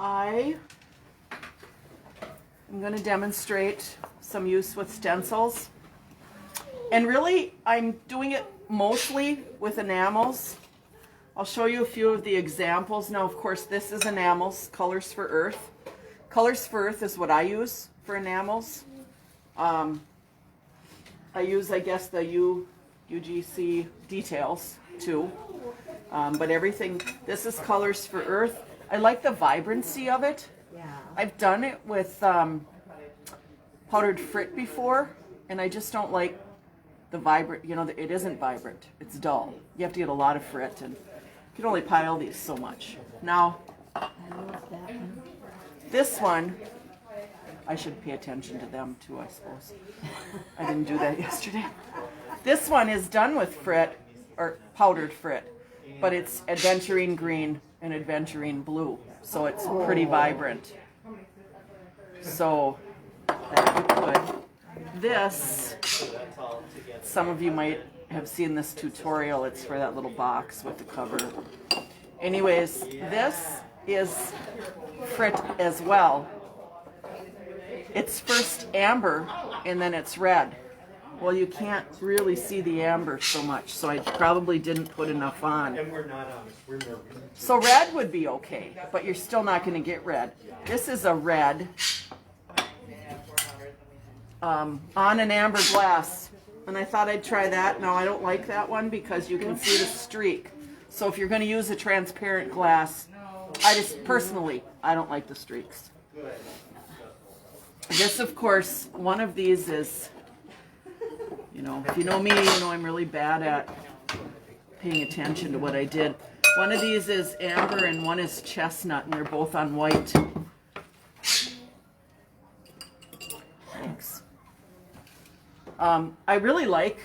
I am going to demonstrate some use with stencils. And really, I'm doing it mostly with enamels. I'll show you a few of the examples. Now, of course, this is enamels, Colors for Earth. Colors for Earth is what I use for enamels. I use, I guess, the UGC details too. But everything, this is Colors for Earth. I like the vibrancy of it. Yeah. I've done it with powdered frit before, and I just don't like the vibrant, you know, it isn't vibrant. It's dull. You have to get a lot of frit, and you can only pile these so much. Now, this one, I should pay attention to them too, I suppose. I didn't do that yesterday. This one is done with frit, or powdered frit, but it's adventurine green and adventurine blue, so it's pretty vibrant. So, that you could. This, some of you might have seen this tutorial. It's for that little box with the cover. Anyways, this is frit as well. It's first amber and then it's red. Well, you can't really see the amber so much, so I probably didn't put enough on. And we're not honest, we're nervous. So red would be okay, but you're still not going to get red. This is a red on an amber glass, and I thought I'd try that. Now I don't like that one because you can see the streak. So if you're going to use a transparent glass, I just personally, I don't like the streaks. This, of course, one of these is, you know, if you know me, you know I'm really bad at paying attention to what I did. One of these is amber and one is chestnut, and they're both on white. Thanks. I really like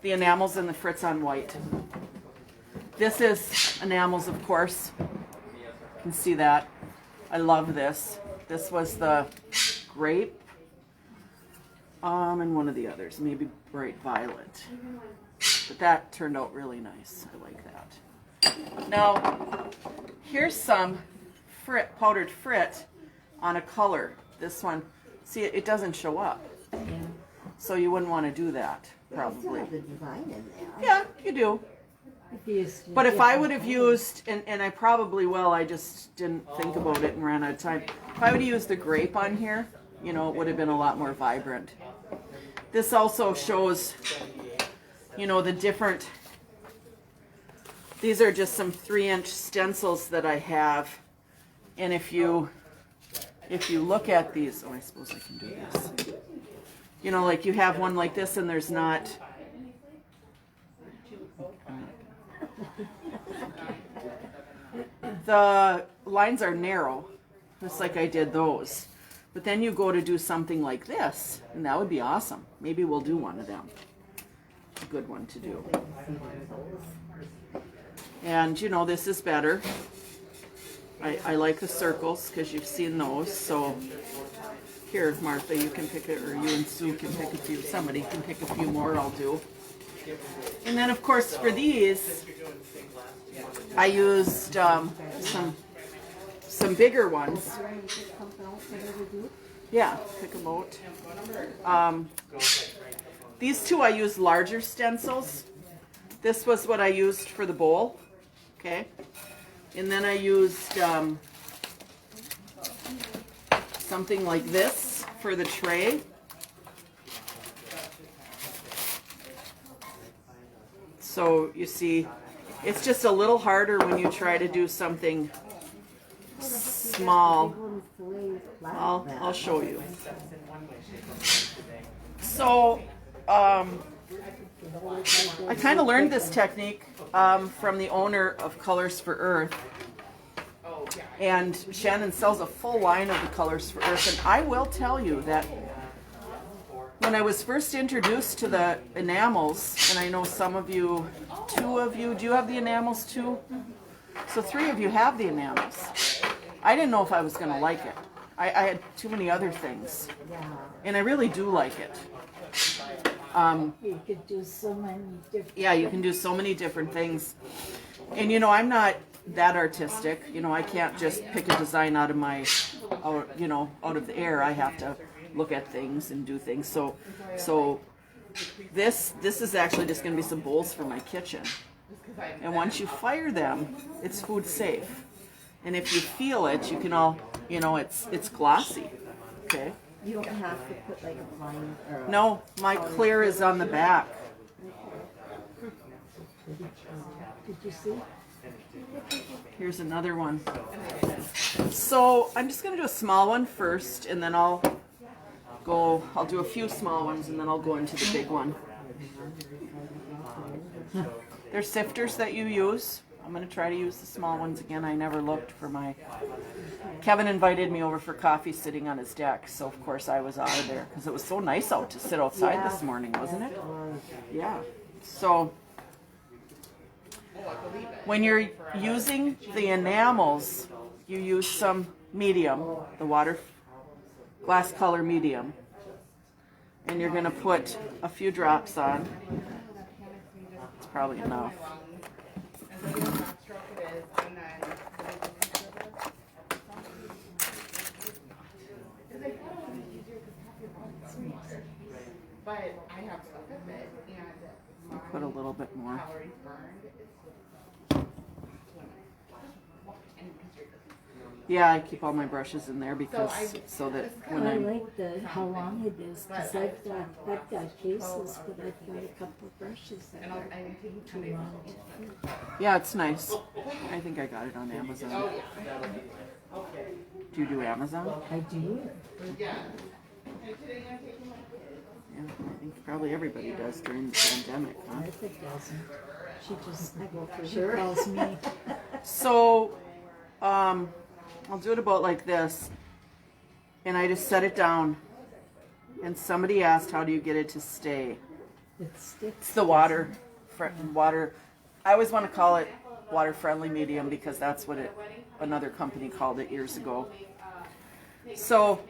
the enamels and the frits on white. This is enamels, of course. You can see that. I love this. This was the grape. And one of the others, maybe bright violet. But that turned out really nice. I like that. Now, here's some frit, powdered frit on a color. This one, see, it doesn't show up. Yeah. So you wouldn't want to do that, probably. You still have the design in there. Yeah, you do. But if I would have used, and I probably will, I just didn't think about it and ran out of time. If I would have used the grape on here, you know, it would have been a lot more vibrant. This also shows, you know, the different, these are just some 3-inch stencils that I have. And if you look at these, oh, I suppose I can do this. You know, like you have one like this and there's not, the lines are narrow, just like I did those. But then you go to do something like this, and that would be awesome. Maybe we'll do one of them. A good one to do. And, you know, this is better. I like the circles, because you've seen those. So, here, Martha, you can pick it, or you and Sue can pick a few. Somebody can pick a few more, I'll do. And then, of course, for these, I used some bigger ones. Yeah, pick them out. These two I used larger stencils. This was what I used for the bowl. Okay. And then I used something like this for the tray. So you see, it's just a little harder when you try to do something small. I'll show you. So I kind of learned this technique from the owner of Colors for Earth. And Shannon sells a full line of the Colors for Earth. And I will tell you that when I was first introduced to the enamels, and I know some of you, 2 of you, do you have the enamels too? So 3 of you have the enamels. I didn't know if I was going to like it. I had too many other things. And I really do like it. You could do so many different. Yeah, you can do so many different things. And you know, I'm not that artistic. You know, I can't just pick a design out of my, out of the air. I have to look at things and do things. So this is actually just going to be some bowls for my kitchen. And once you fire them, it's food safe. And if you feel it, you can all, it's glossy. Okay. You don't have to put like a line or a... No, my clear is on the back. Did you see? Here's another one. So I'm just going to do a small one first, and then I'll do a few small ones, and then I'll go into the big one. There's sifters that you use. I'm going to try to use the small ones again. I never looked for my... Kevin invited me over for coffee sitting on his deck, so of course I was out of there because it was so nice out to sit outside this morning, wasn't it? Yeah. So when you're using the enamels, you use some medium, the glass color medium, and you're going to put a few drops on. It's probably enough. But I have stuff with it, and I'll put a little bit more. calories burned. Yeah, I keep all my brushes in there because so that when I I'm like how long it is because I've got cases, but I've got a couple of brushes that are too long. yeah, it's nice. I think I got it on Amazon. Do you do Amazon? I do. Yeah, I think probably everybody does during the pandemic, huh? Martha doesn't. She calls me. So, I'll do it about like this, and I just set it down. And somebody asked, "How do you get it to stay?" It sticks. It's the water. I always want to call it water-friendly medium because that's what another company called it years ago. So.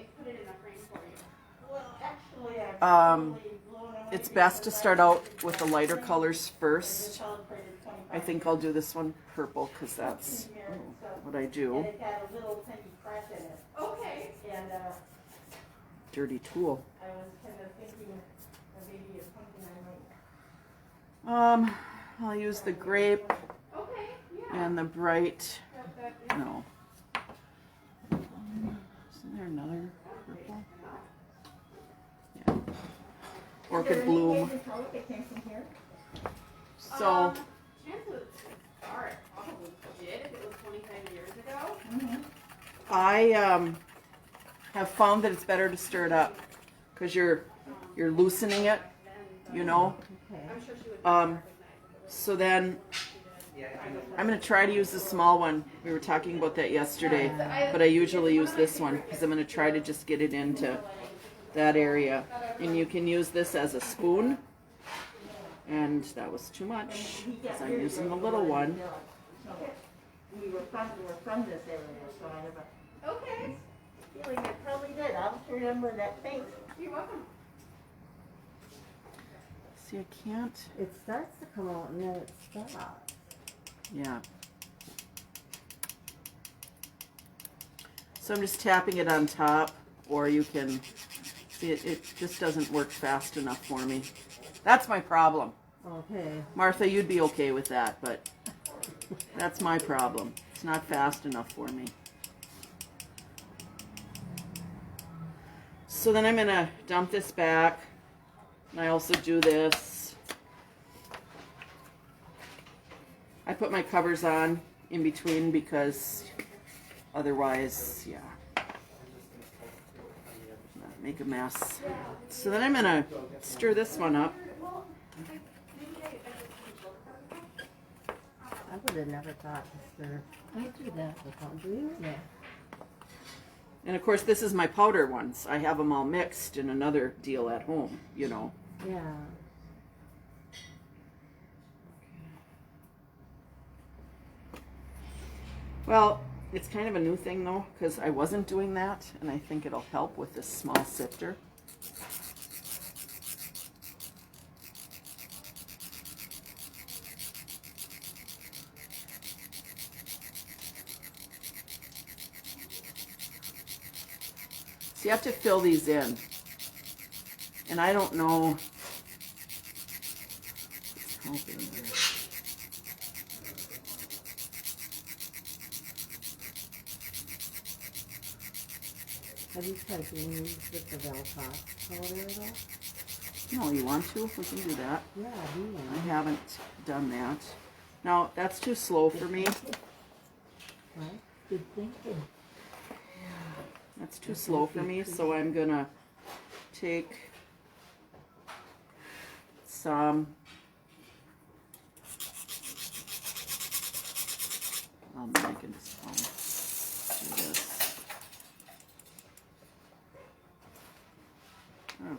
It's best to start out with the lighter colors first. I think I'll do this one purple because that's what I do. Okay. Dirty tool. I was kind of thinking maybe of something I might. I'll use the grape Okay. Yeah. and the bright. No. Isn't there another purple? Yeah. Orchid bloom. So Chances are it probably did if it was 25 years ago. I have found that it's better to stir it up because you're loosening it, I'm sure she would. So then I'm going to try to use the small one. We were talking about that yesterday, but I usually use this one because I'm going to try to just get it into that area. And you can use this as a spoon. And that was too much because I'm using the little one. We're from this area, so I have a Okay. feeling I probably did. I'll remember that face. You're welcome. See, I can't. It starts to come out and then it stops. Yeah. So I'm just tapping it on top, or you can see it just doesn't work fast enough for me. That's my problem. Okay. Martha, you'd be okay with that, but that's my problem. It's not fast enough for me. So then I'm going to dump this back. And I also do this. I put my covers on in between because otherwise, yeah, make a mess. So then I'm going to stir this one up. I would have never thought to stir. I do that with do you? Yeah. And of course, this is my powder ones. I have them all mixed in another deal at home, you know. Yeah. Well, it's kind of a new thing though, because I wasn't doing that, and I think it'll help with this small sifter. So you have to fill these in. And I don't know. How big are they? Have you tried doing these with the Velcro powder at all? No, you want to? We can do that. Yeah, I do. I haven't done that. Now, that's too slow for me. What? Good thinking. That's too slow for me, so I'm gonna take some. I can just do this. Oh.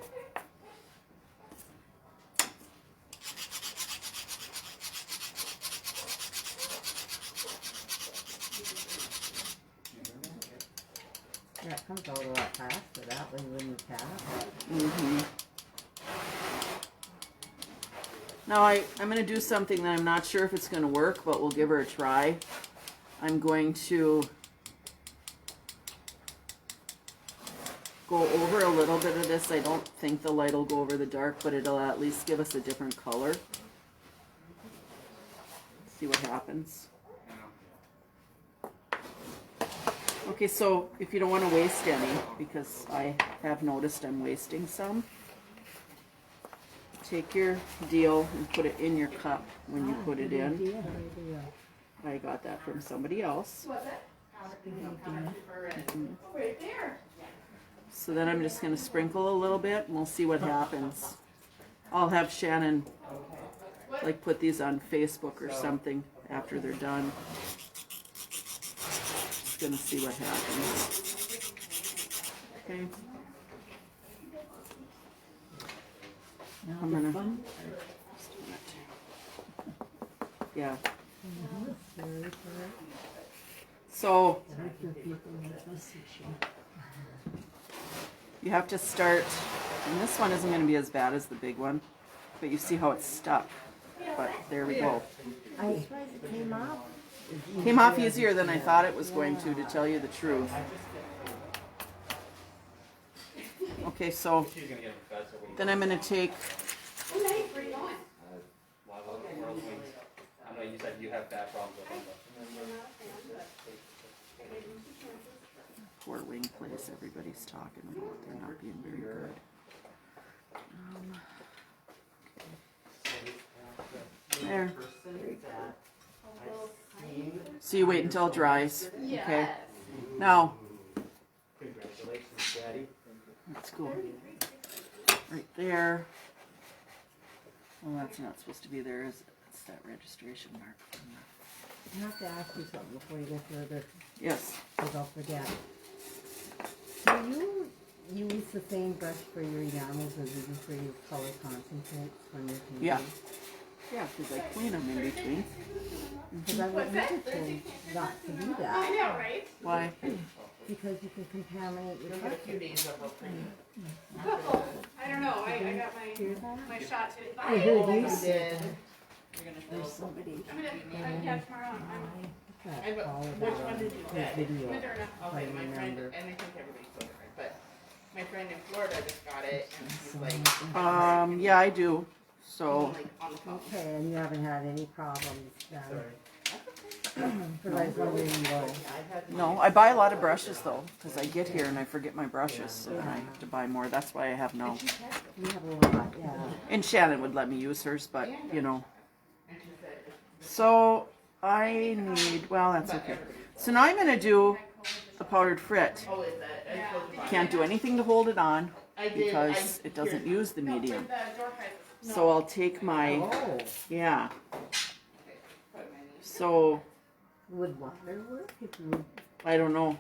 Yeah, it comes out a lot faster that way when you tap. Now I'm going to do something that I'm not sure if it's going to work, but we'll give her a try. I'm going to go over a little bit of this. I don't think the light will go over the dark, but it'll at least give us a different color. See what happens. Okay, so if you don't want to waste any, because I have noticed I'm wasting some, take your deal and put it in your cup when you put it in. I got that from somebody else. Right there. So then I'm just going to sprinkle a little bit and we'll see what happens. I'll have Shannon like put these on Facebook or something after they're done. Just going to see what happens. Okay. I'm going to... Yeah. So you have to start, and this one isn't going to be as bad as the big one, but you see how it's stuck. But there we go. I suppose it came off. Came off easier than I thought it was going to tell you the truth. Okay, so then I'm going to take... Oh, nice. Where are you going? I know you said you have bad problems with them, Poor wing place everybody's talking about. They're not being very good. There. So you wait until it dries. Okay. Now, congratulations, Daddy. let's go right there. Well, that's not supposed to be there, is it? It's that registration mark. I have to ask you something before you go further, Yes. because I'll forget. Do you use the same brush for your enamels as you do for your color concentrates when you're painting? Yeah. Yeah, because I clean them in between. Because I was never told not to do I that, know, right? Why? because you can contaminate your There's a brush. few days of opening. Oh, I don't know. I got Hear that? my shot today. I heard you I say did. there's somebody. Yeah, tomorrow. I, Call which one did you get? Video. Okay, I my friend, remember. and I think everybody's so different, but my friend in Florida just got it, and she's like, Yeah, I do. So, like on the phone. Okay, and you haven't had any problems then? Because I was wondering, well, no, I buy a lot of brushes though, because I get here and I forget my brushes, so then I have to buy more. That's why I have no. you have a lot, yeah. And Shannon would let me use hers, but you know. So I need, well, that's okay. So now I'm going to do the powdered frit. Oh, is that? I closed mine. Can't do anything to hold it on I did, because it doesn't use the medium. The door prizes. So I'll take my, Oh, yeah. So would water work if you, I don't know.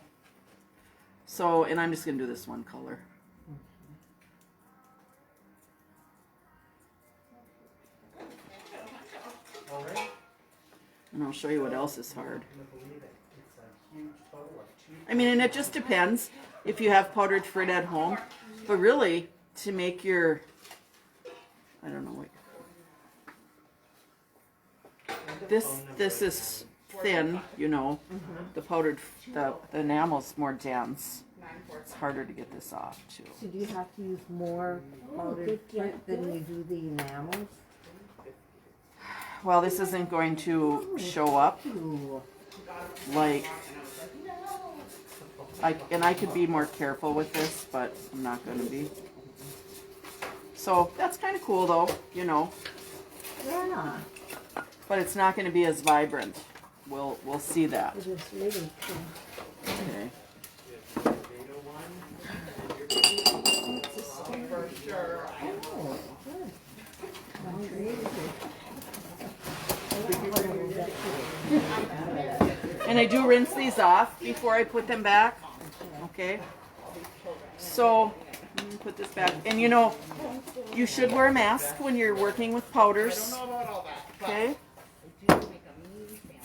So, and I'm just going to do this one color. And I'll show you what else is hard. I mean, and it just depends if you have powdered frit at home. But really, to make your, I don't know what. This is thin, you know. The powdered, the enamel's more dense. It's harder to get this off too. So do you have to use more powdered good frit job, than good. you do the enamels? Well, this isn't going to show up Ooh. like, I could be more careful with this, but I'm not going to be. So that's kind of cool though, you know, Yeah, but it's not going to be as vibrant. We'll see that. It is really cool. Okay. For sure. oh, good. Sounds really good. And I do rinse these off before I put them back. Okay. So let me put this back. And you know, you should wear a mask when you're working with I don't powders. know about all that, but Okay. I do make a mean family.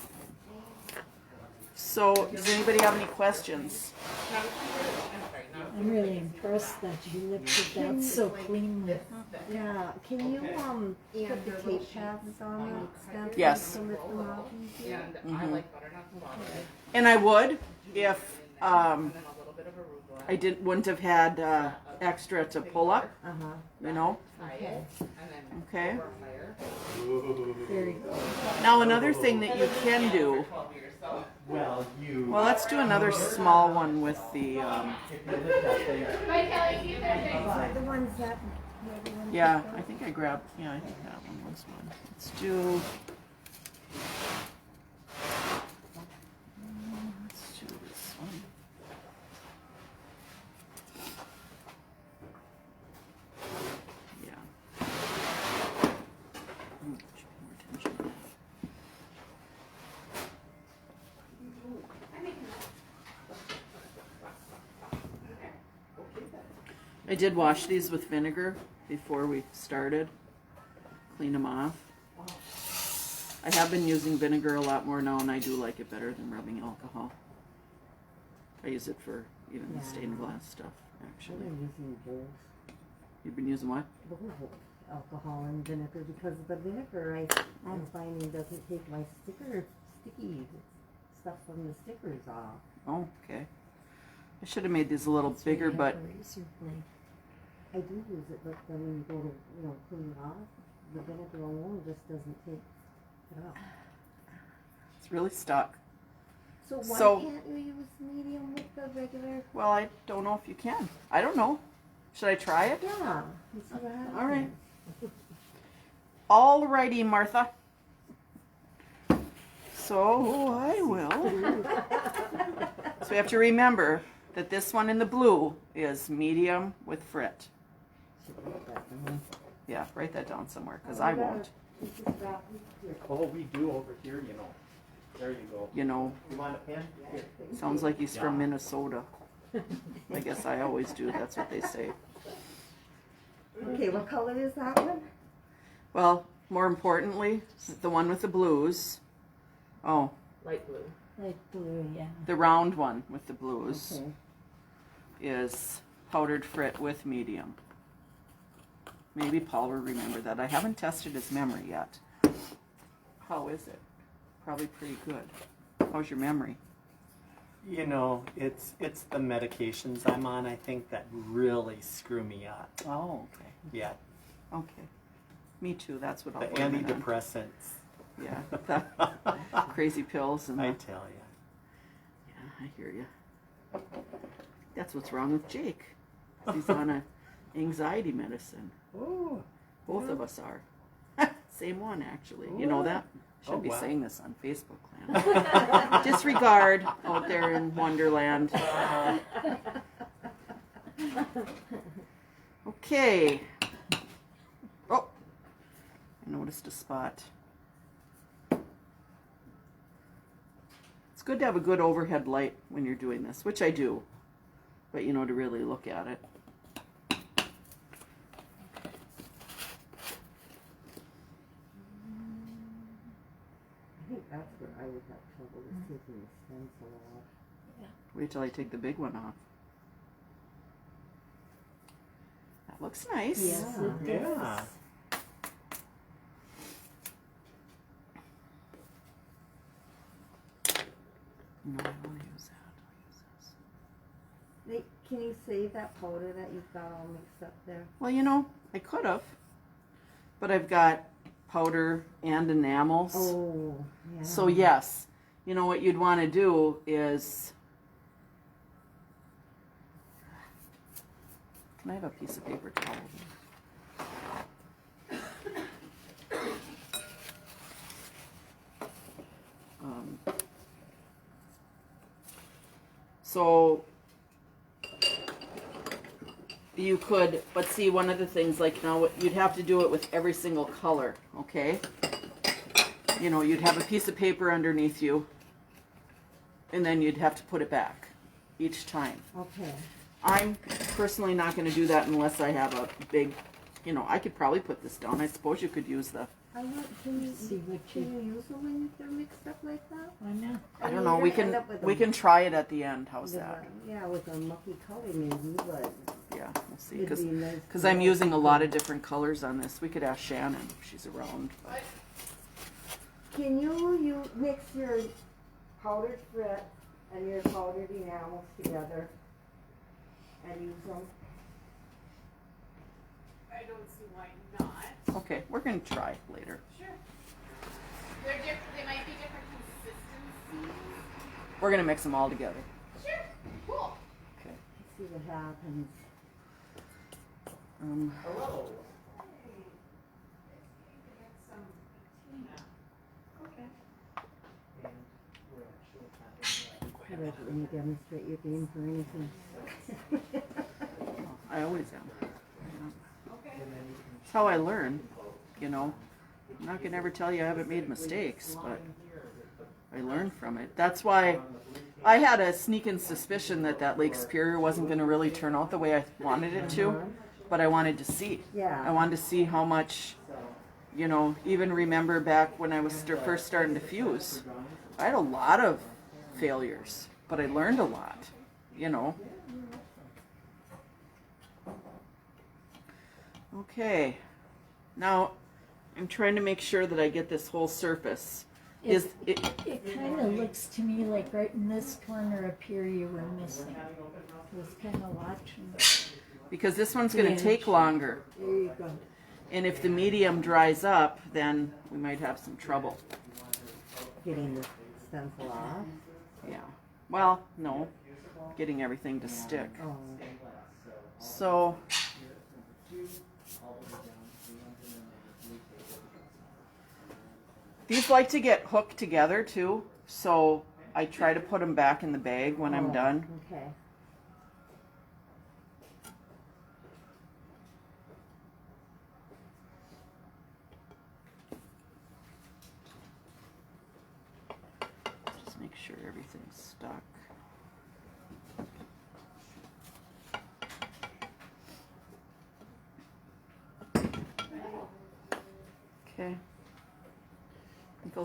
So does anybody have any questions? Not a secret. I'm sorry, not a I'm really impressed that you lifted that so cleanly. Yeah, can you put the tape pads on the stencils Yes. to lift them off easier? And I like butternut squash. And I would if And then a little bit of arugula. I wouldn't have had extra to pull up. Uh-huh. You know. Fry it, and then Okay. over a fire. Very good. Now another thing that you can do. 12 years, so. Well, you. Well, let's do another small one with the. Is that the ones that the other ones Yeah, you I think I grabbed. Yeah, I think that one was one. Let's do. Let's do this one. Yeah. Pay more attention to that. I did wash these with vinegar before we started. Clean them off. I have been using vinegar a lot more now, and I do like it better than rubbing alcohol. I use it for even the stained glass stuff, I've actually. been using both. You've been using what? Both alcohol and vinegar because the vinegar I'm finding doesn't take my sticky stuff from the stickers off. Oh, okay. I should have made these a little bigger, but Razor blade. I do use it, but then when you go to clean it off, the vinegar alone just doesn't take it off. it's really stuck. So why So- can't you use medium with the regular? Well, I don't know if you can. I don't know. Should I try it? Yeah, you see what happens. All right. Alrighty, Martha. So I will. So we have to remember that this one in the blue is medium with frit. Should write that down. Yeah, write that down somewhere because I won't. This is about here. Oh, we do over here, you know. There you go. You know, You want a pen? Here. sounds like he's from Minnesota. I guess I always do. That's what they say. Okay, what color is that one? Well, more importantly, the one with the blues. Oh, Light blue. Like blue, yeah. the round one with the blues Okay. is powdered frit with medium. Maybe Paul will remember that. I haven't tested his memory yet. How is it? Probably pretty good. How's your memory? You know, it's the medications I'm on, I think, that really screw me up. Oh, okay. Yeah, Okay. Me too. That's what I'll the blame it on. antidepressants. Yeah. Crazy pills and I the, tell you. yeah, I hear you. That's what's wrong with Jake. He's on a anxiety medicine. Oh, Both of us are. Same one, actually. You know that? Should Oh, be wow. saying this on Facebook, Clan. Disregard out there in Wonderland. Okay. Oh, I noticed a spot. It's good to have a good overhead light when you're doing this, which I do. But you know, to really look at it. I think that's where I would have trouble with taking the stencil off. Wait till I take the big one off. That looks nice. Yes, it Yeah. does. No, I don't use that. I'll use this. Can you save that powder that you've got all mixed up there? Well, you know, I could have, but I've got powder and enamels. Oh, yeah. So yes, you know what you'd want to do is, can I have a piece of paper towel? So you could, but see, one of the things, like now, you'd have to do it with every single color, okay? You know, you'd have a piece of paper underneath you, and then you'd have to put it back each time. Okay. I'm personally not going to do that unless I have a big, you know, I could probably put this down. I suppose you could use the, Can you See what use them when they're mixed up like that? Why not? I don't know, we can try it at the end. How's With that? yeah, with a mucky color maybe, but Yeah, we'll see. it'd be nice. Because I'm using a lot of different colors on this. We could ask Shannon if she's around. But Can you mix your powdered frit and your powdered enamels together and use them? I don't see why not. okay, we're going to try later. Sure. They're different. They might be different consistencies. We're going to mix them all together. Sure. Cool. Okay. See what happens. Hello. You like when you demonstrate your game for anything. I always am. Yeah. That's how I learn, you know. I'm not going to ever tell you I haven't made mistakes, but I learn from it. That's why I had a sneaking suspicion that Lake Superior wasn't going to really turn out the way I wanted it to, but I wanted to see. Yeah. I wanted to see how much, you know, even remember back when I was first starting to fuse. I had a lot of failures, but I learned a lot, you know. Okay, now I'm trying to make sure that I get this whole surface. Is it? It kind of looks to me like right in this corner up here you were missing. I was kind of watching. Because this one's going to take longer, There you go. and if the medium dries up, then we might have some trouble. Getting the stencil off. Yeah. Well, no, getting everything to stick. Oh. So. These like to get hooked together too, so I try to put them back in the bag when I'm done. Okay. Just make sure everything's stuck. Okay. I think I'll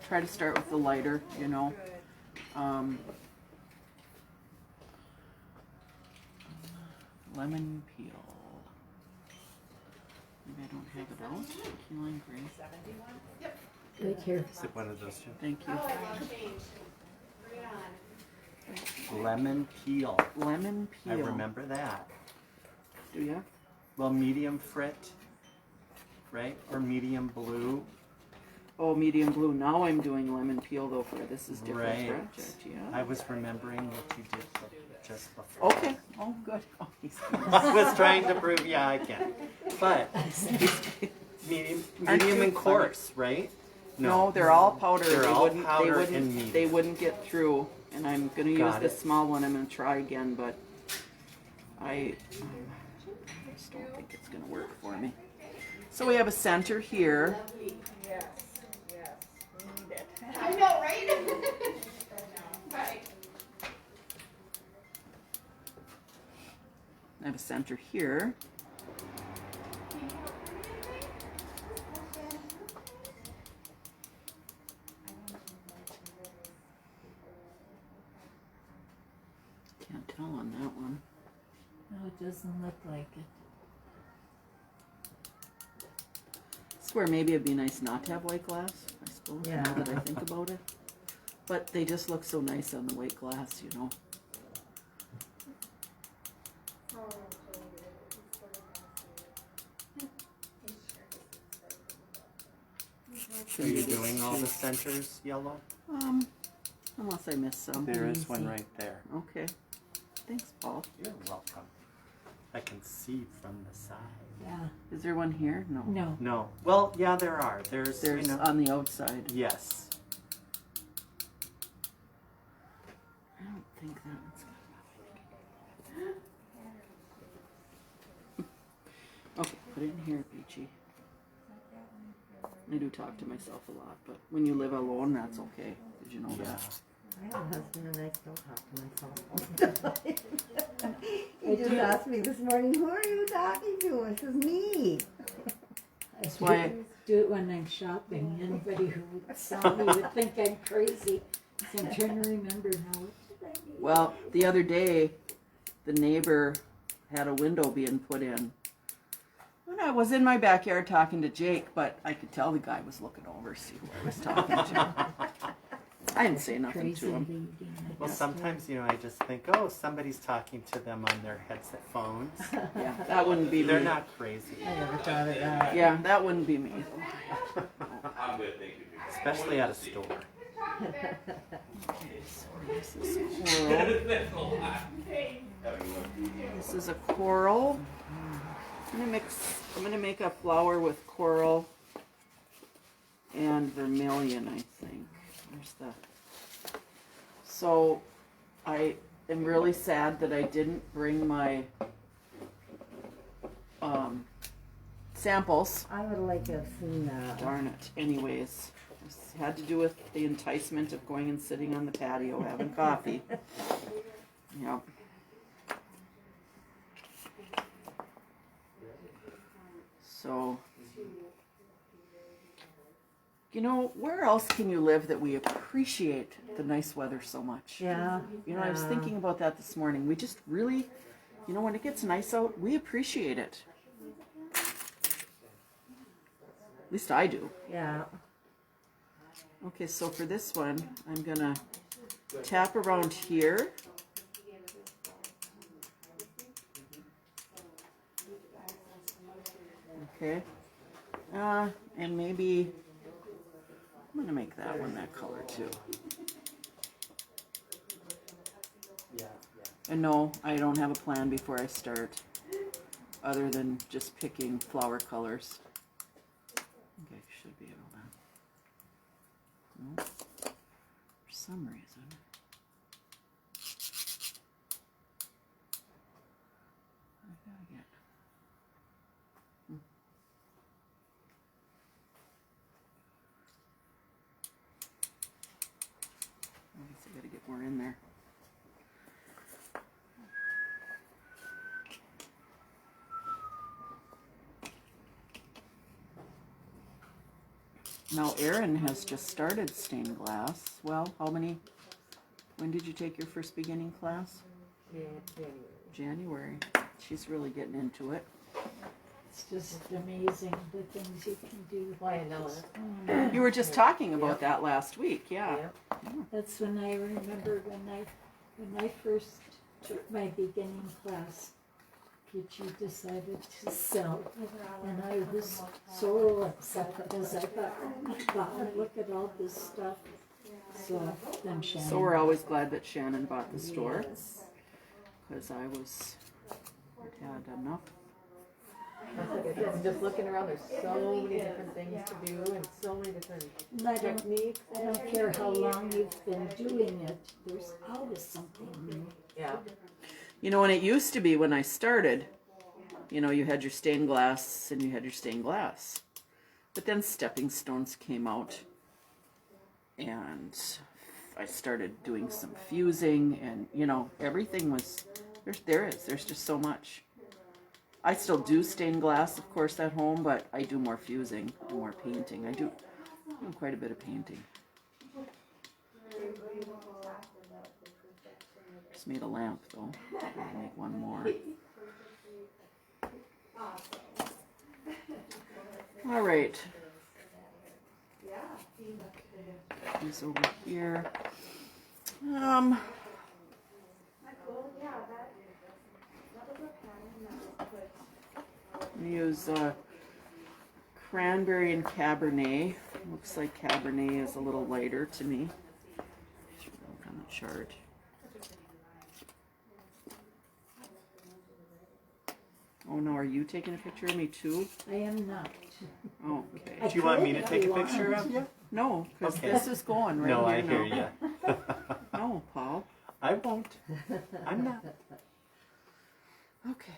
try to start with the lighter, you know. Lemon peel. Maybe I don't have it out. Key lime green. Right here. Is it one of those two? Thank you. Lemon peel. Lemon peel. I remember that. Do you? Well, medium frit, right? Or medium blue. Oh, medium blue. Now I'm doing lemon peel though for this is different Right. project. Yeah. I was remembering what you did just before. Okay. Oh, good. Oh, he's I was trying to prove, yeah, I can. But medium Aren't you and funny? coarse, right? No, they're all powder. They're they all wouldn't, powder they wouldn't, and medium. They wouldn't get through. And I'm gonna use Got this it. small one. I'm gonna try again, but I just don't think it's gonna work for me. So we have a center here. Yes. Yes. We need it. I know, right? Right. I have a center here. Can't tell on that one. No, it doesn't look like it. I swear maybe it'd be nice not to have white glass, I suppose, Yeah. now that I think about it. But they just look so nice on the white glass, you know. Are you doing all the centers yellow? Unless I missed some. There is one right there. Okay. Thanks, Paul. You're welcome. I can see from the side. Yeah. Is there one here? No. No. No. Well, yeah, there are. There's There's you know. on the outside. Yes. I don't think that one's got Okay, put it in here, Peachy. I do talk to myself a lot, but when you live alone, that's okay. Did you know Yeah. that? I have a husband and I still talk to myself. He just asked me this morning, who are you talking to? I says, me. That's why I, Do it when I'm shopping. Anybody who saw me would think I'm crazy. So I'm trying to remember now. What did I do? well, the other day, the neighbor had a window being put in. And I was in my backyard talking to Jake, but I could tell the guy was looking over to see who I was talking to. I didn't say nothing Crazy to him. lady. Well, sometimes, I just think, oh, somebody's talking to them on their headset phones. Yeah, that wouldn't be They're me. not crazy. I never thought of that. Yeah, that wouldn't be me. I'm good, thank you. Especially at a store. This is coral. This is a coral. I'm gonna make a flower with coral and vermilion, I think. There's the. So, I am really sad that I didn't bring my samples. I would like to have seen that. Darn it. Anyways, this had to do with the enticement of going and sitting on the patio having coffee. Yep. So, where else can you live that we appreciate the nice weather so much? Yeah. I was thinking about that this morning. We just really, when it gets nice out, we appreciate it. At least I do. Yeah. Okay, so for this one, I'm gonna tap around here. Okay. And maybe I'm gonna make that one that color too. And no, I don't have a plan before I start, other than just picking flower colors. Okay, should be able to. No, for some reason. I gotta get. I guess I gotta get more in there. Now Erin has just started stained glass. Well, when did you take your first beginning class? January. She's really getting into it. It's just amazing the things you can do. Why, no. You were just talking about that last week, yeah. That's when I remember when I first took my beginning class. Gitchy decided to sell, and I was so upset because I thought, oh my God, look at all this stuff. So then Shannon. So we're always glad that Shannon bought the store, Yes. because I had enough. Just looking around, there's so many different things to do and so many different And I techniques. don't care how long you've been doing it, there's always something new. Yeah. And it used to be when I started, you had your stained glass and you had your stained glass. But then stepping stones came out and I started doing some fusing and, everything was, there's just so much. I still do stained glass, of course, at home, but I do more fusing, more painting. I do quite a bit of painting. Just made a lamp though. I'll make one more. All right. These over here. Use cranberry and Cabernet Looks like Cabernet is a little lighter to me. Should look on the chart. Oh no, are you taking a picture of me too? I am not. Oh, okay. I Do you want me to could take if a you picture want. of you? No, because Okay. this is going right No, here I hear now. you. No, Paul. I won't. I'm not. Okay.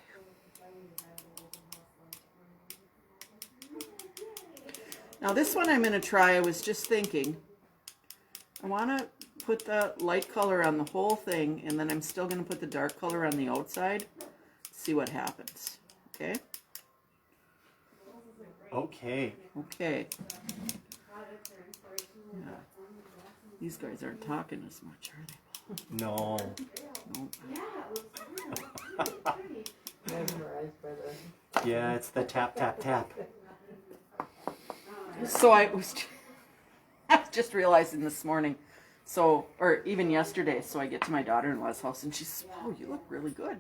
Now this one I'm going to try, I was just thinking, I want to put the light color on the whole thing, and then I'm still going to put the dark color on the outside, see what happens. Okay? Okay. Okay. Yeah. These guys aren't talking as much, are they? No. Nope. Mesmerized by the. Yeah, it's the tap, tap, tap. So I was just realizing this morning, so, or even yesterday, so I get to my daughter-in-law's house and she says, "Oh, you look really good."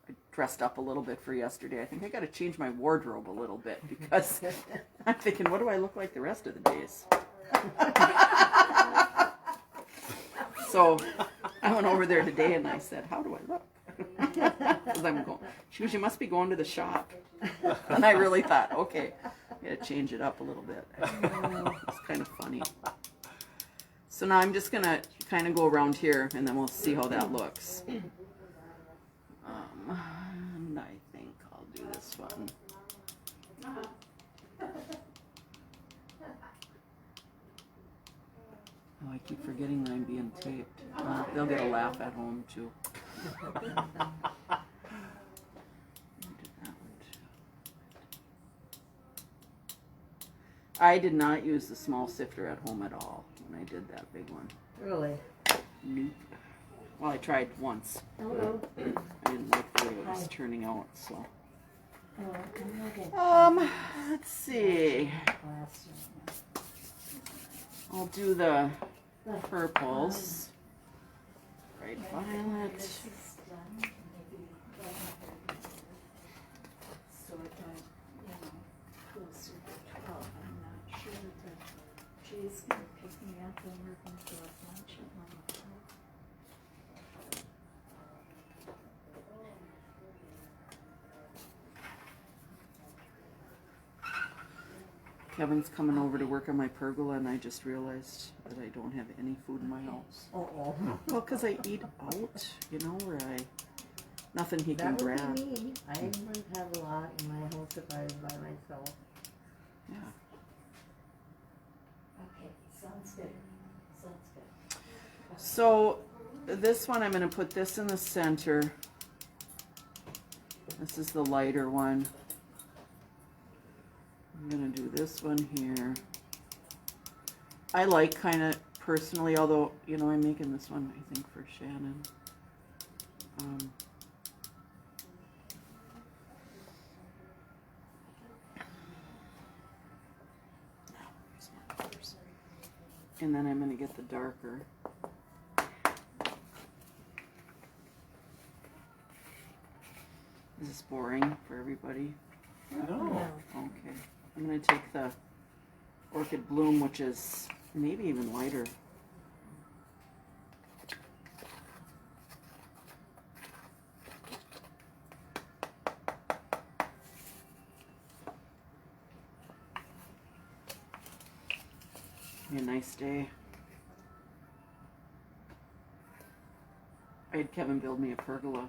I dressed up a little bit for yesterday. I think I got to change my wardrobe a little bit because I'm thinking, what do I look like the rest of the days? So I went over there today and I said, "How do I look?" Because I'm going. She goes, "You must be going to the shop." And I really thought, okay, I got to change it up a little bit. It's kind of funny. So now I'm just gonna kind of go around here, and then we'll see how that looks. And I think I'll do this one. Oh, I keep forgetting that I'm being taped. They'll get a laugh at home too. I did that one too. I did not use the small sifter at home at all when I did that big one. Really? Nope. Well, I tried once. Hello. I didn't like the way it was turning out, so. Oh, I'm not Let's see. I'll do the purples. Bright violet. She's gonna pick me up and we're gonna go have lunch at 1:00. Kevin's coming over to work on my pergola, and I just realized that I don't have any food in my house. Uh-oh. Well, because I eat out, you know, where nothing he can That would grab. be me. I wouldn't have a lot in my house if I was by myself. Yeah. Okay, sounds good. Sounds good. So this one, I'm going to put this in the center. This is the lighter one. I'm going to do this one here. I like kind of personally, although, you know, I'm making this one, I think, for Shannon. And then I'm going to get the darker. Is this boring for everybody? No. Okay. I'm going to take the Orchid Bloom, which is maybe even lighter. Be a nice day. I had Kevin build me a pergola,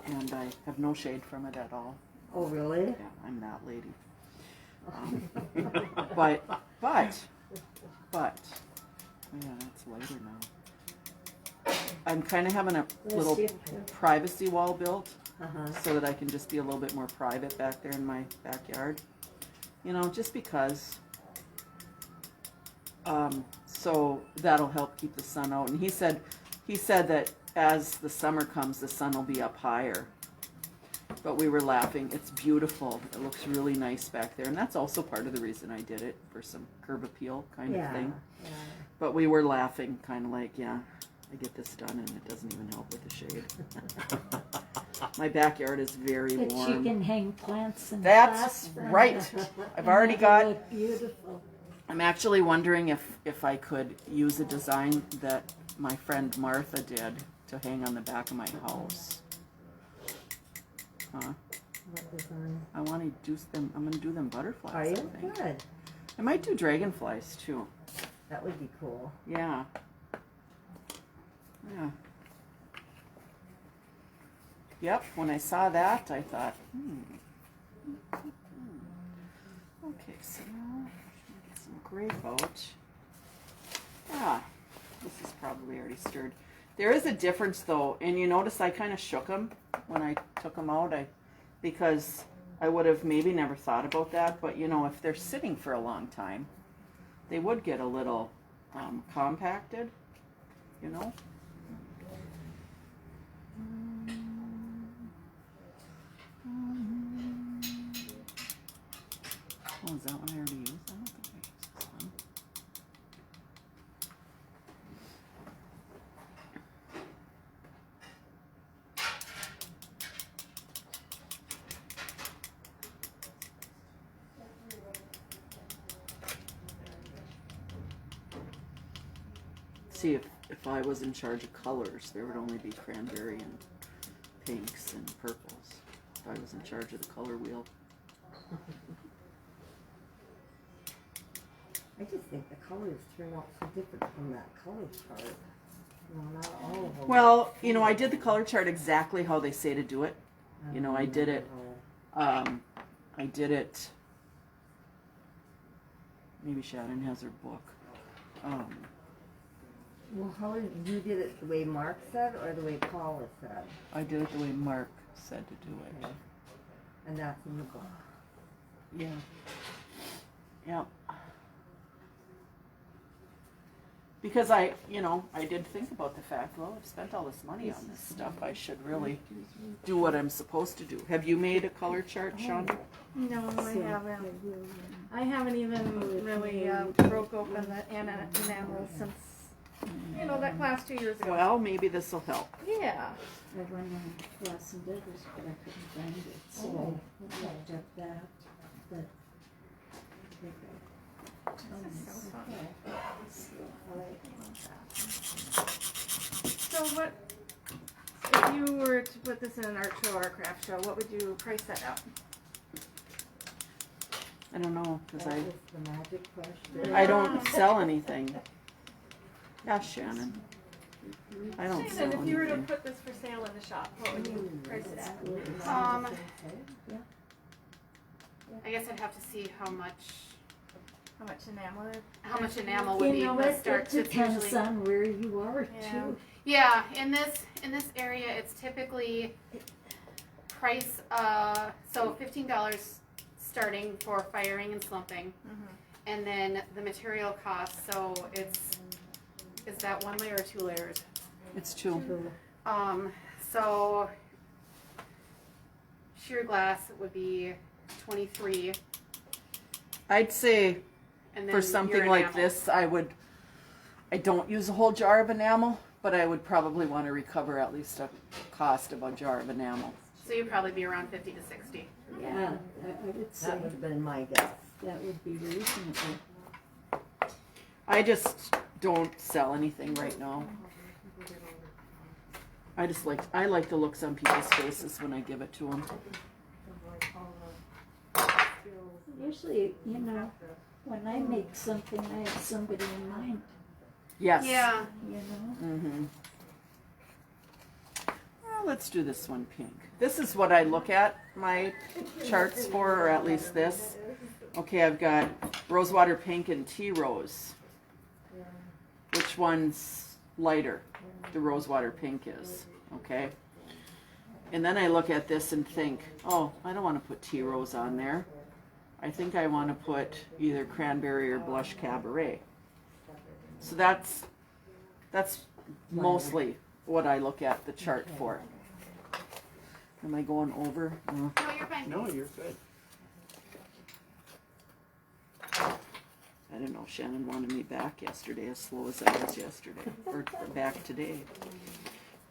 and I have no shade from it at all. Oh, really? Yeah, I'm that lady. But, yeah, that's lighter now. I'm kind of having a little privacy wall built so that I can just be a little bit more private back there in my backyard. You know, just because. So that'll help keep the sun out. And he said that as the summer comes, the sun will be up higher. But we were laughing. It's beautiful. It looks really nice back there. And that's also part of the reason I did it, for some curb appeal kind of thing. Yeah. But we were laughing, kind of like, yeah, I get this done and it doesn't even help with the shade. My backyard is very But warm. you can hang plants in That's glass from right. it, I've and already that'll got look beautiful. I'm actually wondering if I could use a design that my friend Martha did to hang on the back of my house. What design? I want to do them. I'm going to do them butterflies. Are I you? think. Good. I might do dragonflies too. That would be cool. Yeah. Yeah. Yep. When I saw that, I thought, Okay, so now get some grape out. Ah, this is probably already stirred. There is a difference though, and you notice I kind of shook them when I took them out. Because I would have maybe never thought about that, but you know, if they're sitting for a long time, they would get a little compacted, you know. Oh, is that one I already used? I don't think I used this one. See, if I was in charge of colors, there would only be cranberry and pinks and purples. If I was in charge of the color wheel. I just think the colors turn out so different from that color chart. No, not all of them. Well, you know, I did the color chart exactly how they say to do it. You know, I did it. I did it. Maybe Shannon has her book. Well, how did you did it the way Mark said or the way Paula said? I did it the way Mark said to do it. And that's in the book. Yeah. Yep. Because I did think about the fact, well, I've spent all this money on this stuff. I should really do what I'm supposed to do. Have you made a color chart, Sean? No, I haven't. I haven't even really broke open the enamel since, that class 2 years ago. Well, maybe this will help. Yeah. I went on class and did this, but I couldn't find it, so I looked up that, but. This is so fun. So what, if you were to put this in an art show or a craft show, what would you price that out? I don't know, because That is the magic question. I don't sell anything. Yeah, Shannon. I don't sell Shannon, if you were to anything. put this for sale in the shop, what would you price it at? I guess I'd have to see how much enamel? would be You know the what, start. it 'Cause depends usually, on where you are Yeah. too. yeah, in this area, it's typically price so $15 starting for firing and slumping, and then the material cost. So is that 1 layer or 2 layers? It's two. So sheer glass would be 23. I'd say And then for something your like enamel. this, I don't use a whole jar of enamel, but I would probably want to recover at least a cost of a jar of enamel. So you'd probably be around 50 to 60. Yeah, I would say That would have been my guess. that would be reasonable. I just don't sell anything right now. I like the looks on people's faces when I give it to them. Usually, when I make something, I have somebody in mind, Yes. Yeah. Mm-hmm. Well, let's do this one pink. This is what I look at my charts for, or at least this. Okay, I've got rosewater pink and tea rose. Which one's lighter? The rosewater pink is, okay? And then I look at this and think, oh, I don't want to put tea rose on there. I think I want to put either cranberry or blush cabaret. So that's mostly what I look at the chart for. Am I going over? No. No, you're fine. No, you're good. I don't know. Shannon wanted me back yesterday, as slow as I was yesterday, or back today.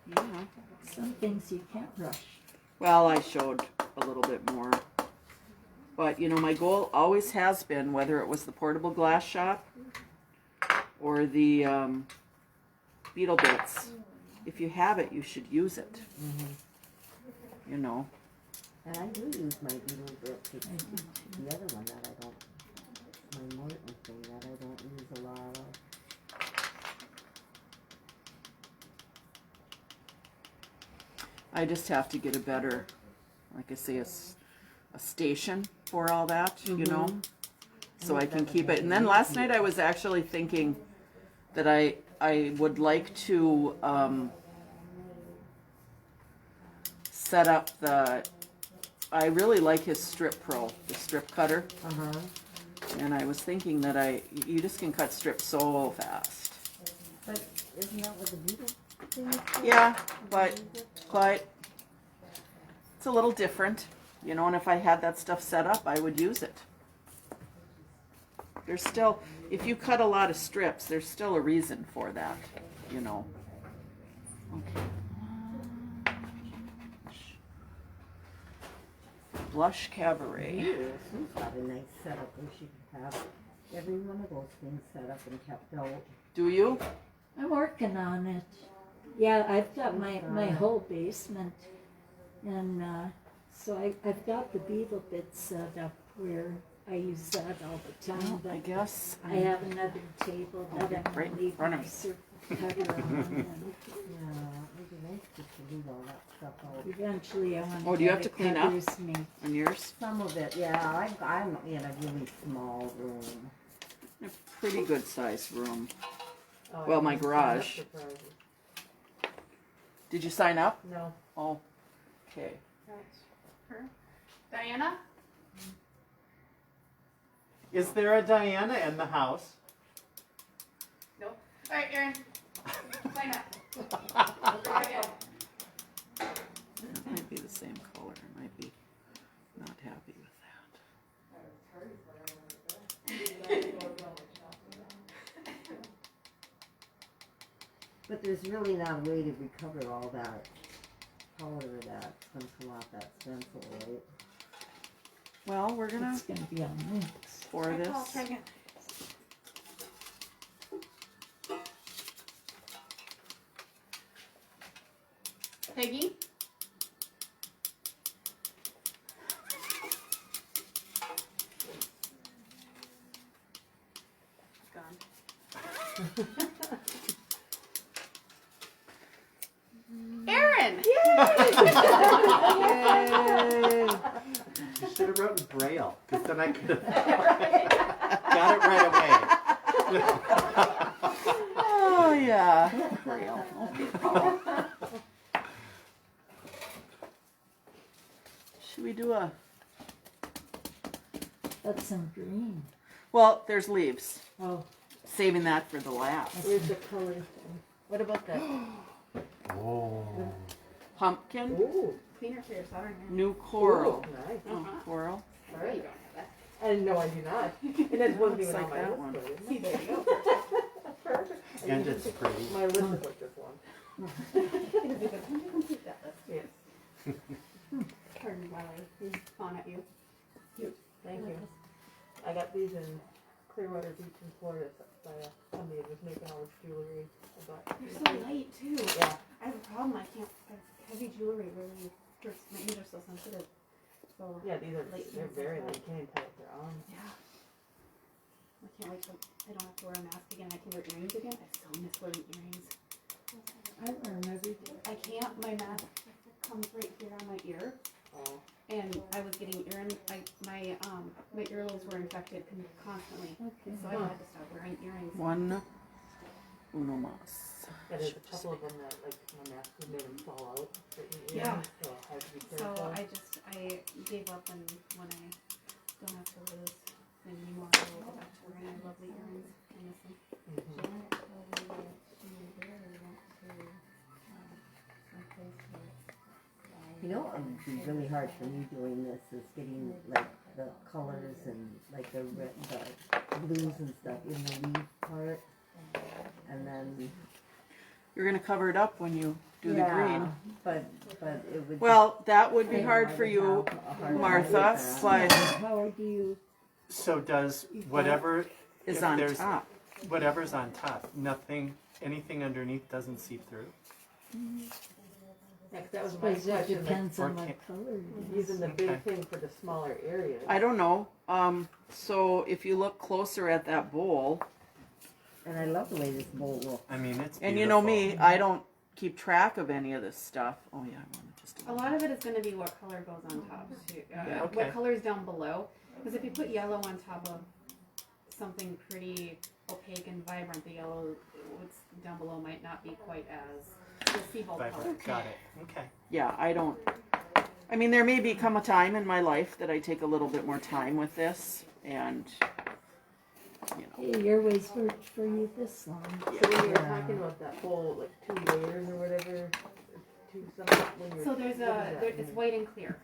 Yeah. some things you can't rush. Well, I showed a little bit more. But you know, my goal always has been, whether it was the portable glass shop or the beetle bits, if you have it, you should use it. You know. And I do use my beetle bits. It's the other one that I don't, my Morton thing that I don't use a lot of. I just have to get a better, like I say, a station for all that, you know, so I can keep it. And then last night I was actually thinking that I would like to set up I really like his strip pro, the strip cutter. And I was thinking that you just can cut strips so fast. But isn't that what the beetle thing is for? Yeah, but quite, it's a little different, you know, and if I had that stuff set up, I would use it. There's still, if you cut a lot of strips, there's still a reason for that, you know. Okay. Blush Cabaret. Sue's got a nice setup, and she could have every one of those things set up and kept out. Do you? I'm working on it. Yeah, I've got my whole basement, and so I've got the beetle bit set up where I use that all the time. Well, But I guess I have another table that get I'm right in gonna leave front of my me. circle cutter on. Yeah, it'd be nice just to leave all that stuff out. And eventually, I want Oh, do you have to clean up? Me. on yours? Some of it, yeah. I'm in a really small room. A pretty good sized room. Oh, Well, I my didn't sign garage. up for prizes. Did you sign up? No. Oh, okay. Her. Diana? Is there a Diana in the house? Nope. All right, Erin. Sign up. That might be the same color. I might be not happy with that. But there's really not a way to recover all that powder that's gonna come off that stencil, right? Well, we're gonna It's gonna be on mix. pour this. Peggy? Gone. Erin! You should have written Braille, because then I could have got it right away. Oh yeah. Braille. Okay, Paul. Should we do a? That's some green. Well, there's leaves. Oh, Saving that for the last. Where's the color thing? What about that? Oh. Pumpkin. Ooh. Cleaner for your soldering iron. New coral. Ooh, nice. Oh, coral. All right. I didn't know I do not. And that wasn't Looks even like on my that list. one. though, isn't See, it? there you go. Perfect. And it's pretty. My list is like this one. Complete that list. Yes. Pardon while I fawn at you. Thank you. I got these in Clearwater Beach in Florida by somebody that was making all this jewelry. I bought. You're so light too. Yeah. I have a problem. I can't. Heavy jewelry really hurts. My hands are so sensitive. So Yeah, these are Light they're ones very as well. light. You can't even tell what they're on. yeah. I can't wait till I don't have to wear a mask again. I can wear earrings again. I still miss wearing earrings. I learn every day. I can't. My mask comes right here on my ear, Oh. and I was getting my earlobes were infected constantly. Okay. So I had to stop wearing earrings. One uno mas. Yeah, there's a couple of them that like my mask would made them fall out. Yeah. So I have to be So careful. I gave up, and when I don't have to lose anymore, I will go back to wearing my lovely earrings. I miss them. Mhm. You know what would be really hard for me doing this is getting like the colors and like the red, the blues and stuff in the leaf part. And then You're gonna cover it up when you do the green. But it would. Well, that would be Yeah, hard I for would you, have a hard time Martha, with that. but How do you, So does whatever is if on there's top. whatever's on top, anything underneath doesn't seep through. Yeah, 'cause that was my suppose it question, like, depends on or what can- color it is. using the big Okay. thing for the smaller areas. I don't know. So if you look closer at that bowl, And I love the way this bowl looks. I mean, it's and you know beautiful. me, I don't keep track of any of this stuff. Oh yeah, I want to just. A lot of it is going to be what color goes on top too. Yeah, okay. What color is down below? Because if you put yellow on top of something pretty opaque and vibrant, the yellow what's down below might not be quite as. You'll see both colors. Vibrant. Got it. Okay. Yeah, I don't. I mean, there may become a time in my life that I take a little bit more time with this, and you know. Hey, your ways worked for you this long. So when you were talking about that whole, like, 2 layers or whatever, or when you're. So there's what does that it's mean? white and clear.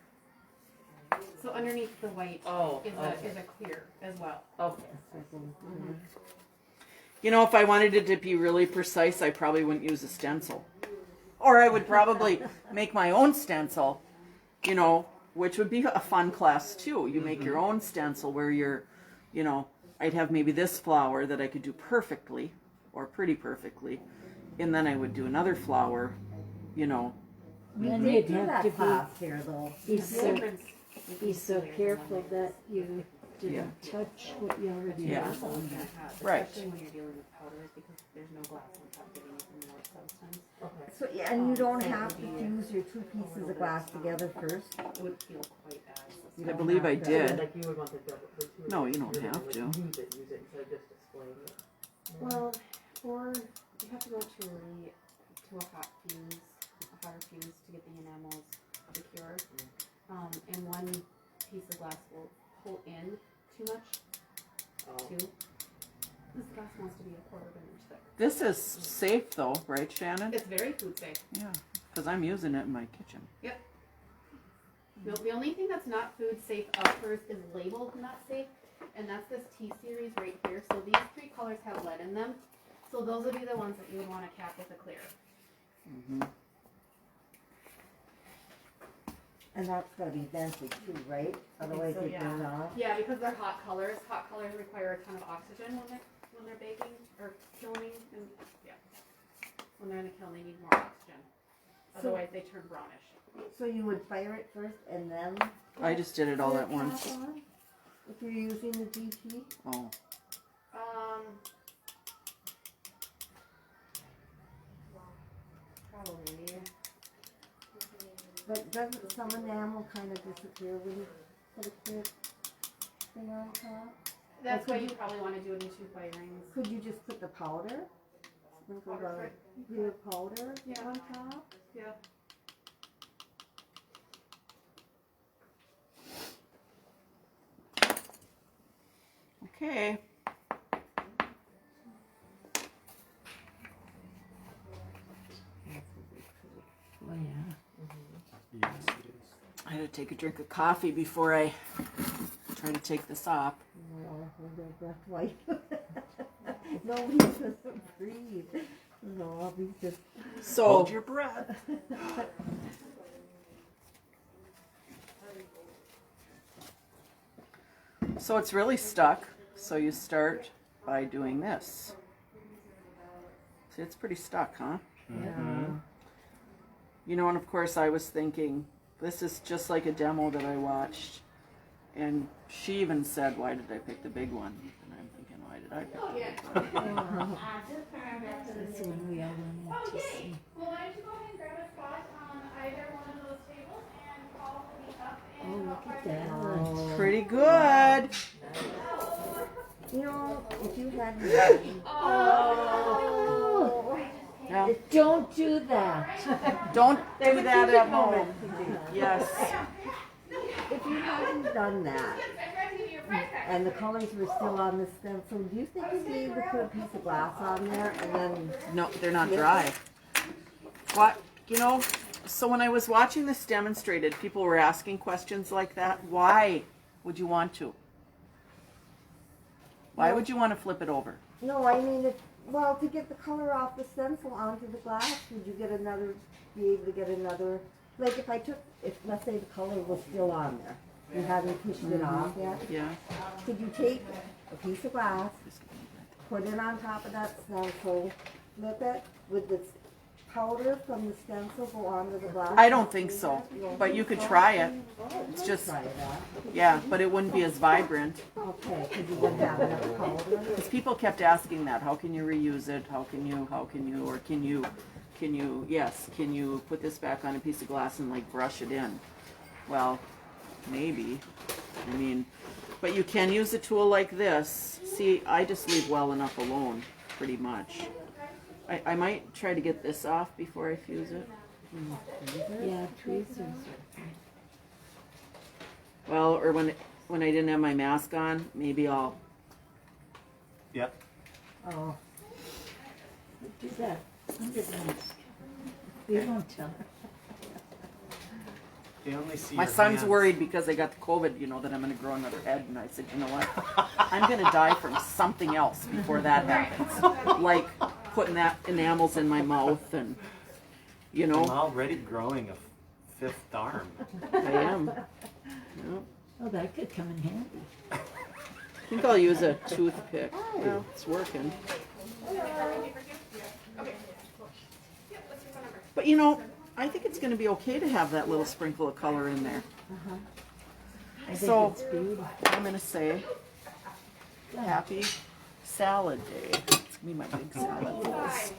So underneath the white Oh, is okay. a clear as well. Okay. You know, if I wanted it to be really precise, I probably wouldn't use a stencil. Or I would probably make my own stencil, you know, which would be a fun class too. You make your own stencil where you're, you know, I'd have maybe this flower that I could do perfectly or pretty perfectly. And then I would do another flower, you know. We Then did you'd do have that to be- class here though. Be so, Difference be so careful that you didn't Yeah. touch what you already Yeah. have on there. Right. Especially when you're dealing with powders because there's no glass on top giving you the more substance. Okay. So, yeah, and you don't have to fuse your two pieces of glass together first. It wouldn't feel quite as. You I don't believe have I to. So then, did. like, you would want the double, the two. No, you don't really, have like, to. Use it instead of just displaying it. Well, or you have to go to a hot fuse, a hotter fuse to get the enamels to cure. And one piece of glass will pull in too much Oh. too. This glass wants to be a quarter of an inch thick. This is safe though, right, Shannon? It's very food safe. Yeah, because I'm using it in my kitchen. The only thing that's not food safe up first is labeled not safe, and that's this T series right here. So these 3 colors have lead in them. So those would be the ones that you would want to cap with a clear. Mm-hmm. And that's gotta be vented too, right? Otherwise so, it yeah. burn off. Yeah, because they're hot colors. Hot colors require a ton of oxygen when they're baking or kilning, and when they're in the kiln they need more oxygen. So- Otherwise they turn brownish. So you would fire it first and then? I just did it all put at a once. cap on? If you're using the DT? Oh, Probably. But doesn't some enamel kind of disappear when you put a clear thing on top? That's could why you you- probably want to do it in 2 firings. Could you just put the powder? Sprinkle Powder the clear powder Yeah. on top? Yeah. okay. Oh, yeah. Yes, it is. I had to take a drink of coffee before I try to take this off. Well, hold their breath white. Nobody doesn't breathe. No, I'll be just. So, Hold your breath. so it's really stuck. So you start by doing this. See, it's pretty stuck, huh? Yeah. You know, and of course I was thinking, this is just like a demo that I watched. And she even said, why did I pick the big one? And I'm thinking, why did I pick the big one? That's when we all went in to see. Well, why don't you go ahead and grab a spot on either one of those tables and call me up Oh, look at that. Pretty good. You know, if you hadn't. Now, Don't do that. don't do that at home. Yes. If you hadn't done that, and the colors were still on the stencil, do you think you'd be able to put a piece of glass on there and then? No, they're not dry. What? You know, so when I was watching this demonstrated, people were asking questions like that. Why would you want to? Why would you want to flip it over? No, I mean, if Well, to get the color off the stencil onto the glass, would you be able to get another, like if let's say the color was still on there, you haven't pushed it off yet, Yeah. could you take a piece of glass, put it on top of that stencil, flip it, would the powder from the stencil go onto the glass? I don't think so, but you could try it. It's just, Try that. yeah, but it wouldn't be as vibrant. Okay, because you wouldn't have enough powder. Because people kept asking that, how can you reuse it? How can you, or can you put this back on a piece of glass and like brush it in? Well, maybe. I mean, but you can use a tool like this. See, I just leave well enough alone, pretty much. I might try to get this off before I fuse it. Yeah, tweezers. Well, or when I didn't have my mask on, maybe I'll. Yep. Oh. Do that under the mask. We won't tell her. They only see My your son's hands. worried because I got the COVID, that I'm going to grow another head. And I said, you know what? I'm going to die from something else before that happens. Like putting that enamels in my mouth and, I'm already growing a fifth arm. I am. Yep. Oh, that could come in handy. I think I'll use a toothpick. Well, it's working. But I think it's going to be okay to have that little sprinkle of color in there. I think So- it's beautiful. I'm going to say happy salad day. It's going to be my big salad bowls.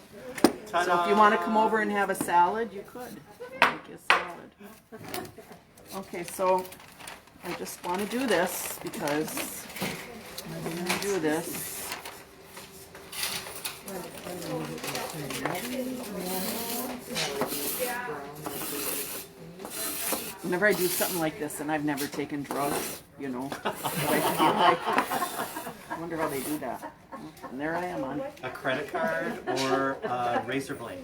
So if you want to come over and have a salad, you could. Make you a salad. Okay, so I just want to do this because I'm going to do this. Whenever I do something like this, and I've never taken drugs, but I feel like, I wonder how they do that. And there I am on. A credit card or a razor blade.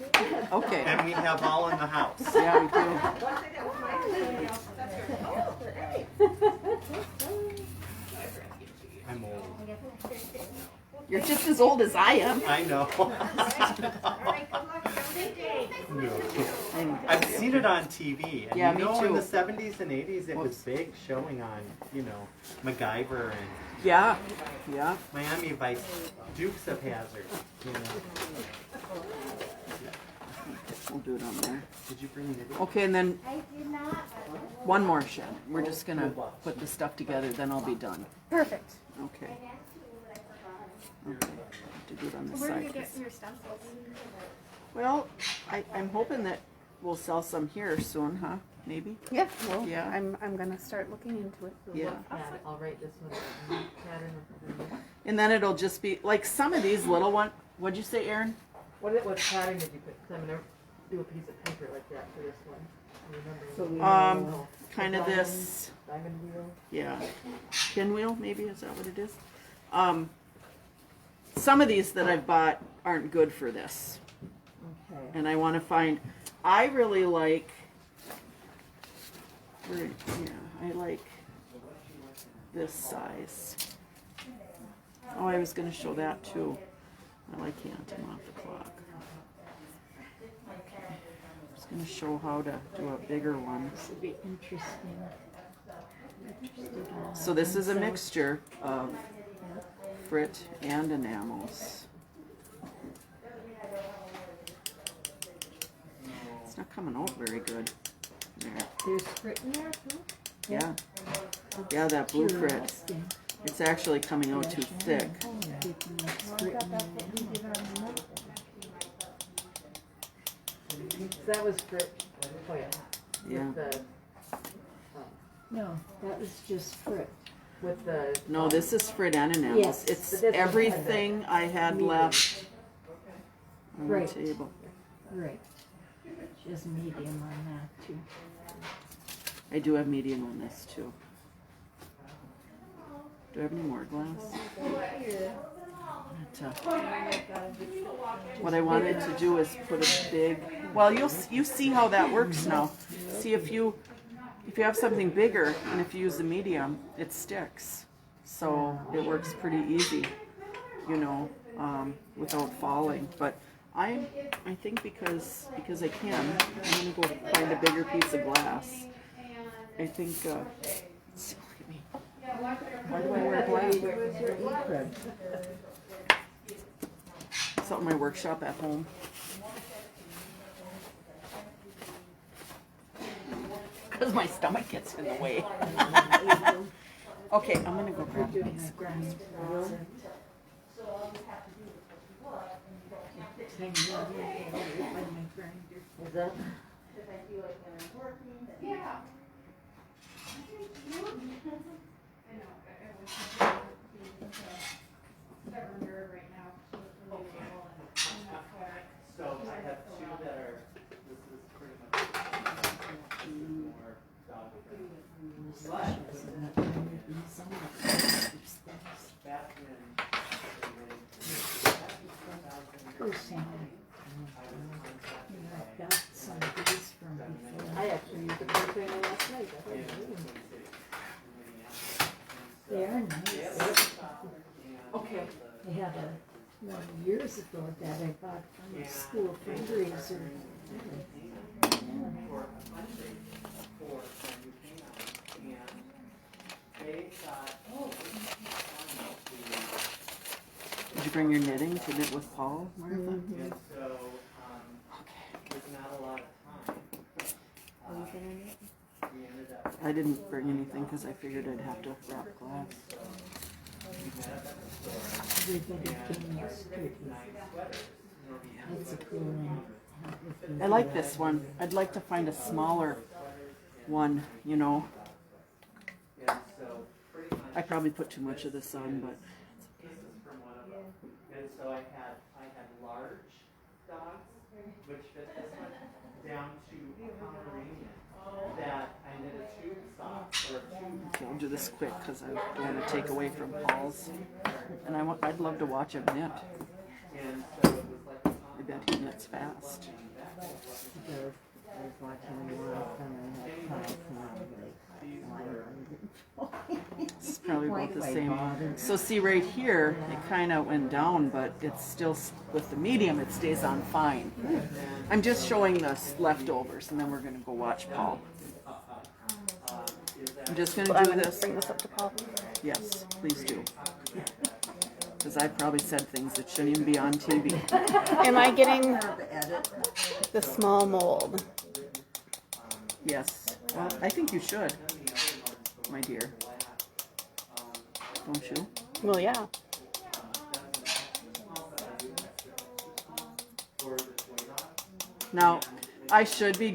Okay. And we have all in the house. Yeah, we do. I'm old. You're just as old as I am. I know. I'm- I've seen it on TV. And Yeah, me in too. the 70s and 80s, it was big showing on, MacGyver and Yeah, yeah. Miami Vice, Dukes of Hazzard. We'll do it on there. Did you bring it? Okay, and then one more shed. We're just gonna put the stuff together, then I'll be done. Perfect. Okay. Okay. Have to do it on the Where do side. you get your stencils? Well, I'm hoping that we'll sell some here soon, huh? Maybe? Yeah, well, Yeah. I'm gonna start looking into it. Yeah. I'll write this one pattern. And then it'll just be like some of these little ones. What'd you say, Aaron? What pattern did you put? 'Cause I'm gonna do a piece of paper like that for this one. I remember. So we Kind of this. Diamond wheel. Yeah. Pinwheel, maybe? Is that what it is? Some of these that I've bought aren't good for this. Okay. And I want to find, I really like, I like this size. Oh, I was going to show that too. Well, I can't, I'm off the clock. Okay. I'm just going to show how to do a bigger one. This would be interesting. So this is a mixture of frit and enamels. It's not coming out very good. There. There's frit in there, huh? Yeah. Yeah, that blue frit. Interesting. It's actually coming out too thick. Keeping that frit in there. That was for. Oh yeah. Yeah. With the. No, that was just frit. With the. No, this is frit and enamels. Yes. It's But this one everything I had left on the Right. table. Right. She has medium on that too. I do have medium on this too. Do I have any more glass? But, what I wanted to do is put a big. Well, you see how that works now. See if you have something bigger and if you use the medium, it sticks. So it works pretty easy, without falling. But I think because I can, I'm gonna go find a bigger piece of glass. I think. See, look at me. Why do I wear glass? Where's your apron? Something I workshop at home. Because my stomach gets in the way. Okay, I'm gonna go grab a Doing piece my of glass. grind. Is that? Yeah. So I have two that are, this is pretty much more dog food. Back Personally, I've got some of these from before. I actually used the car trainer last night. They are nice. Okay. I had one years ago that I bought from a school fundraiser. Did you bring your knitting to knit with Paul, Martha? And so, Okay. there's not a lot of time. We ended up I didn't bring anything because I figured I'd have to wrap glass. Everybody came yesterday. That's a cool one. I like this one. I'd like to find a smaller one, you know. and so pretty much I probably put too much of this on, but this is from one of them. And so I had large dogs, which fit this one, down to a Pomeranian that I knitted two socks or two. okay, I'll do this quick because I don't want to take away from Paul's. And I'd love to watch him knit. And so it was like a I bet he knits fast. I was watching the last time I had class and I was like, This is probably about the Quite same. bothered. So see right here, it kind of went down, but it's still, with the medium, it stays on fine. I'm just showing the leftovers, and then we're going to go watch Paul. I'm just going to do this. Bring this up to Paul. Yes, please do. Because I probably said things that shouldn't even be on TV. Am I getting the edit. the small mold? Yes. Well, I think you should, my dear. Don't you? Well, yeah. Now, I should be doing